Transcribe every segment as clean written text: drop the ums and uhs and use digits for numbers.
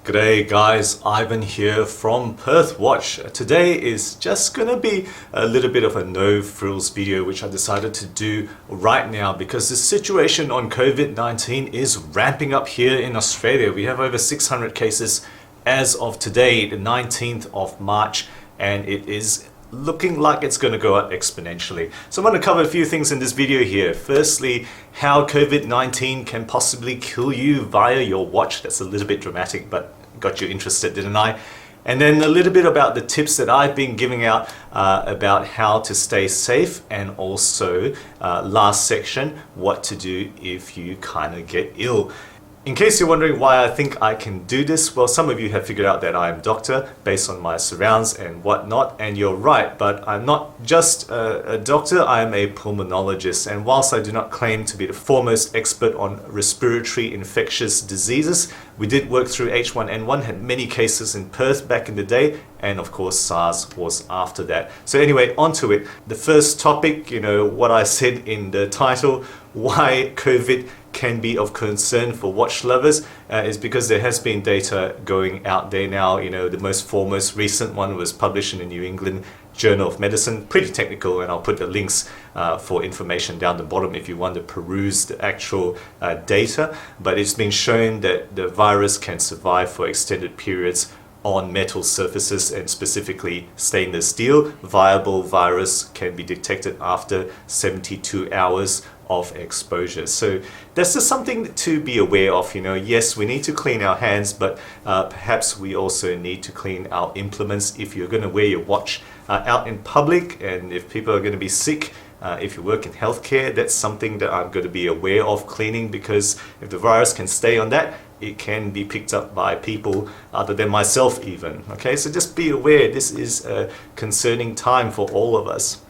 G'day guys, Ivan here from Perth WAtch. Today is just gonna be a little bit of a no frills video which I decided to do right now because the situation on COVID-19 is ramping up here in Australia. We have over 600 cases as of today, the 19th of March, and it is looking like it's going to go up exponentially. So I'm going to cover a few things in this video here. Firstly, how COVID-19 can possibly kill you via your watch. That's a little bit dramatic, but got you interested, didn't I? And then a little bit about the tips that I've been giving out about how to stay safe, and also last section, what to do if you kind of get ill. In case you're wondering why I think I can do this, well, some of you have figured out that I'm a doctor based on my surrounds and whatnot, and you're right, but I'm not just a doctor, I'm a pulmonologist, and whilst I do not claim to be the foremost expert on respiratory infectious diseases, we did work through H1N1, had many cases in Perth back in the day, and of course SARS was after that. So anyway, onto it. The first topic, what I said in the title, why COVID can be of concern for watch lovers is because there has been data going out there now. The most recent one was published in the New England Journal of Medicine, pretty technical, and I'll put the links for information down the bottom if you want to peruse the actual data. But it's been shown that the virus can survive for extended periods on metal surfaces, and specifically stainless steel. Viable virus can be detected after 72 hours of exposure. So that's just something to be aware of. Yes, we need to clean our hands, but perhaps we also need to clean our implements. If you're going to wear your watch out in public, and if people are going to be sick, if you work in healthcare, that's something that I'm going to be aware of cleaning, because if the virus can stay on that, it can be picked up by people other than myself even. Okay, so just be aware, this is a concerning time for all of us.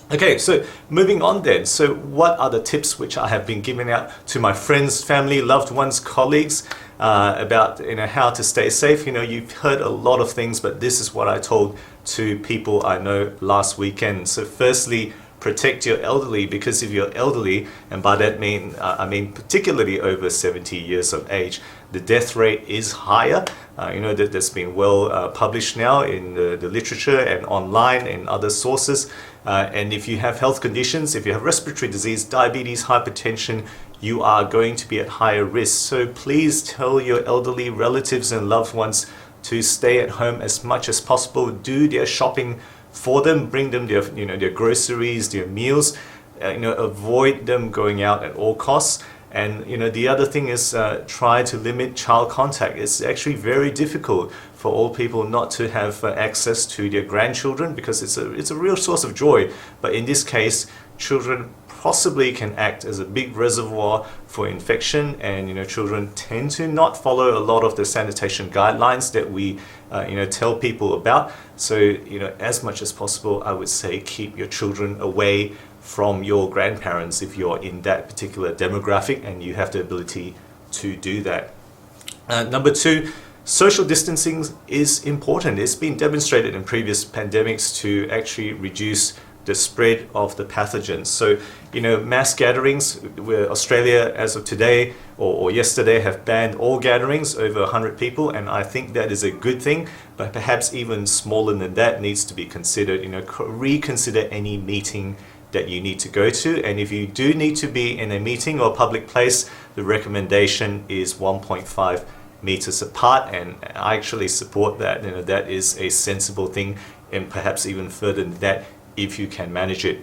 Okay, so moving on then. So what are the tips which I have been giving out to my friends, family, loved ones, colleagues about how to stay safe? You've heard a lot of things, but this is what I told to people I know last weekend. So firstly, protect your elderly, because if you're elderly, and by that I mean particularly over 70 years of age, the death rate is higher. That's been well published now in the literature and online and other sources. And if you have health conditions, if you have respiratory disease, diabetes, hypertension, you are going to be at higher risk. So please tell your elderly relatives and loved ones to stay at home as much as possible. Do their shopping for them, bring them their their groceries, their meals. Avoid them going out at all costs. And the other thing is try to limit child contact. It's actually very difficult for old people not to have access to their grandchildren, because it's a real source of joy. But in this case, children possibly can act as a big reservoir for infection, and children tend to not follow a lot of the sanitation guidelines that we tell people about. So as much as possible, I would say keep your children away from your grandparents if you're in that particular demographic and you have the ability to do that. Number two, social distancing is important. It's been demonstrated in previous pandemics to actually reduce the spread of the pathogens. So, mass gatherings, where Australia as of today or yesterday have banned all gatherings over 100 people, and I think that is a good thing, but perhaps even smaller than that needs to be considered. Reconsider any meeting that you need to go to, and if you do need to be in a meeting or public place, the recommendation is 1.5 meters apart, and I actually support that. That is a sensible thing, and perhaps even further than that if you can manage it.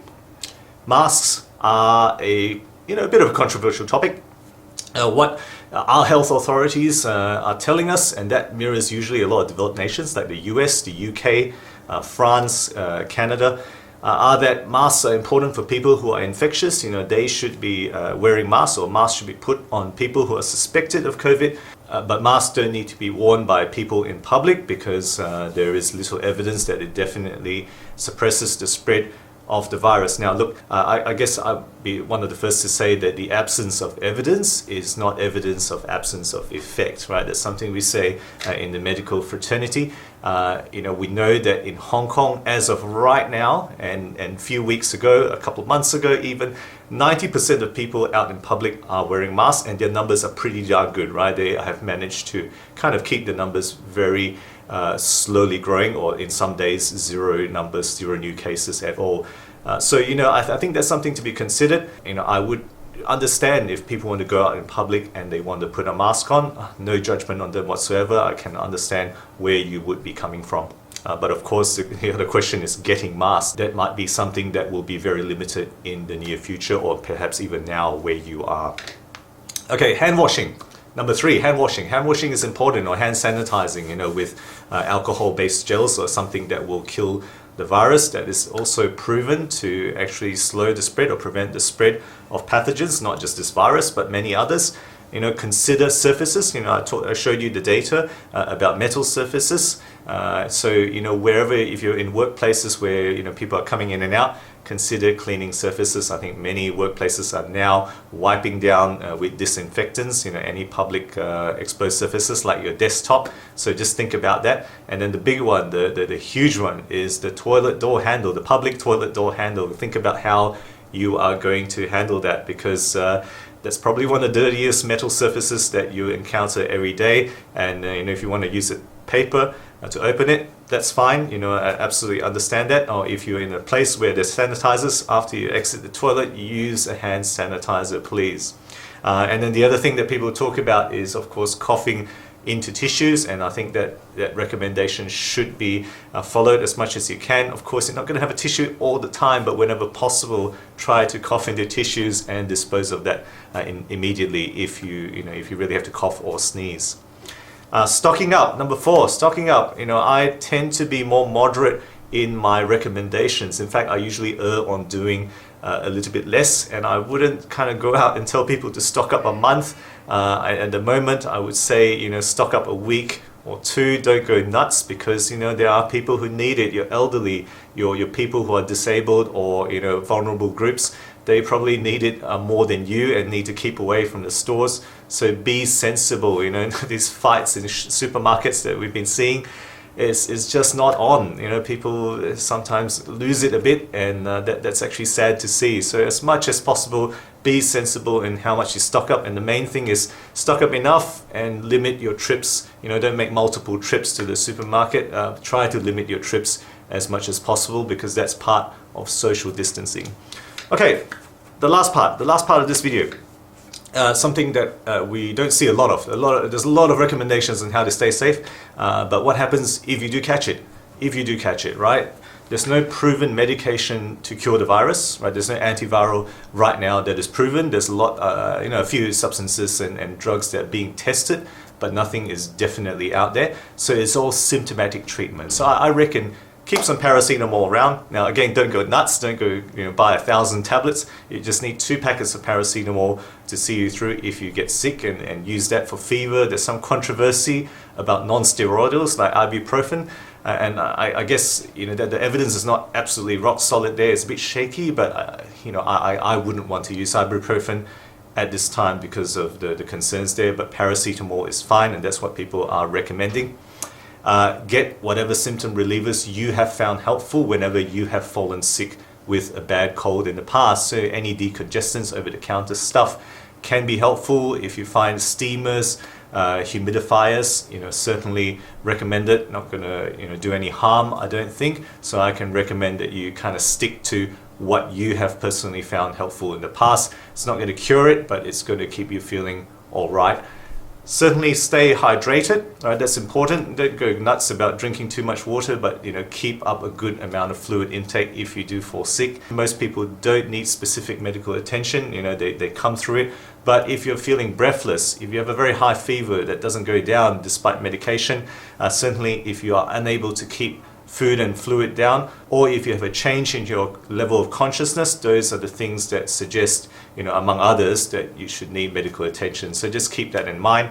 Masks are a bit of a controversial topic. What our health authorities are telling us, and that mirrors usually a lot of developed nations like the US, the UK, France, Canada, are that masks are important for people who are infectious. They should be wearing masks, or masks should be put on people who are suspected of COVID. But masks don't need to be worn by people in public, because there is little evidence that it definitely suppresses the spread of the virus. Now look, I guess be one of the first to say that the absence of evidence is not evidence of absence of effect, right? That's something we say in the medical fraternity. We know that in Hong Kong, as of right now, and a few weeks ago, a couple of months ago even, 90% of people out in public are wearing masks, and their numbers are pretty darn good, right? They have managed to kind of keep the numbers very slowly growing, or in some days, zero numbers, zero new cases at all. I think that's something to be considered. I would understand if people want to go out in public and they want to put a mask on. No judgment on them whatsoever. I can understand where you would be coming from. But of course, the other question is getting masks. That might be something that will be very limited in the near future, or perhaps even now where you are. Okay, hand washing. Number 3, hand washing. Hand washing is important, or hand sanitizing, with alcohol-based gels or something that will kill the virus. That is also proven to actually slow the spread or prevent the spread of pathogens, not just this virus, but many others. Consider surfaces. I showed you the data about metal surfaces. Wherever, if you're in workplaces where people are coming in and out, consider cleaning surfaces. I think many workplaces are now wiping down with disinfectants, any public exposed surfaces like your desktop. So just think about that. And then the big one, the huge one, is the toilet door handle, the public toilet door handle. Think about how you are going to handle that, because that's probably one of the dirtiest metal surfaces that you encounter every day. And if you want to use paper to open it, that's fine. I absolutely understand that. Or if you're in a place where there's sanitizers, after you exit the toilet, use a hand sanitizer, please. And then the other thing that people talk about is, of course, coughing into tissues, and I think that recommendation should be followed as much as you can. Of course, you're not going to have a tissue all the time, but whenever possible, try to cough into tissues and dispose of that immediately if you really have to cough or sneeze. Stocking up. Number 4, stocking up. I tend to be more moderate in my recommendations. In fact, I usually err on doing a little bit less, and I wouldn't kind of go out and tell people to stock up a month. At the moment, I would say, stock up a week or 2. Don't go nuts, because there are people who need it. Your elderly, your people who are disabled, or vulnerable groups. They probably need it more than you, and need to keep away from the stores. So be sensible. These fights in supermarkets that we've been seeing is just not on. People sometimes lose it a bit, and that's actually sad to see. So as much as possible, be sensible in how much you stock up, and the main thing is stock up enough and limit your trips. Don't make multiple trips to the supermarket. Try to limit your trips as much as possible, because that's part of social distancing. Okay, the last part of this video. Something that we don't see a lot of. There's a lot of recommendations on how to stay safe, but what happens if you do catch it? If you do catch it, right? There's no proven medication to cure the virus, right? There's no antiviral right now that is proven. There's a few substances and drugs that are being tested, but nothing is definitely out there. So it's all symptomatic treatment. So I reckon keep some paracetamol around. Now again, don't go nuts, don't go buy 1,000 tablets. You just need 2 packets of paracetamol to see you through if you get sick, and use that for fever. There's some controversy about non-steroidals like ibuprofen, and I guess that the evidence is not absolutely rock solid there. It's a bit shaky, but I wouldn't want to use ibuprofen at this time because of the concerns there, but paracetamol is fine, and that's what people are recommending. Get whatever symptom relievers you have found helpful whenever you have fallen sick with a bad cold in the past. So any decongestants, over-the-counter stuff can be helpful. If you find steamers, humidifiers, certainly recommend it. Not going to do any harm, I don't think. So I can recommend that you kind of stick to what you have personally found helpful in the past. It's not going to cure it, but it's going to keep you feeling all right. Certainly stay hydrated, right? That's important. Don't go nuts about drinking too much water, but keep up a good amount of fluid intake if you do fall sick. Most people don't need specific medical attention, they come through it. But if you're feeling breathless, if you have a very high fever that doesn't go down despite medication, certainly if you are unable to keep food and fluid down, or if you have a change in your level of consciousness, those are the things that suggest, among others, that you should need medical attention. So just keep that in mind.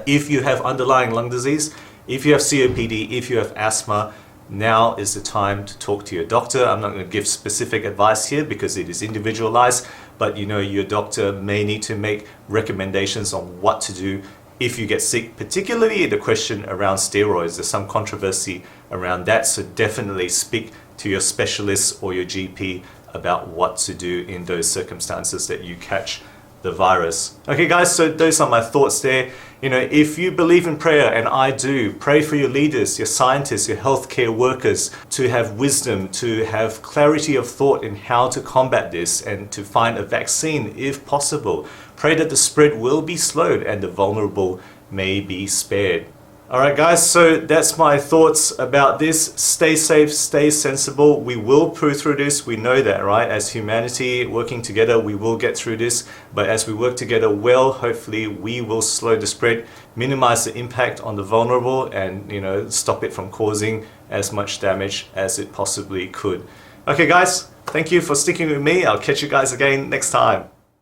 If you have underlying lung disease, if you have COPD, if you have asthma, now is the time to talk to your doctor. I'm not going to give specific advice here because it is individualized, but your doctor may need to make recommendations on what to do if you get sick, particularly the question around steroids. There's some controversy around that, so definitely speak to your specialist or your GP about what to do in those circumstances that you catch the virus. Okay guys, so those are my thoughts there. If you believe in prayer, and I do, pray for your leaders, your scientists, your healthcare workers to have wisdom, to have clarity of thought in how to combat this and to find a vaccine if possible. Pray that the spread will be slowed and the vulnerable may be spared. Alright guys, so that's my thoughts about this. Stay safe, stay sensible. We will pull through this. We know that, right? As humanity working together, we will get through this. But as we work together well, hopefully we will slow the spread, minimize the impact on the vulnerable, and stop it from causing as much damage as it possibly could. Okay guys, thank you for sticking with me. I'll catch you guys again next time.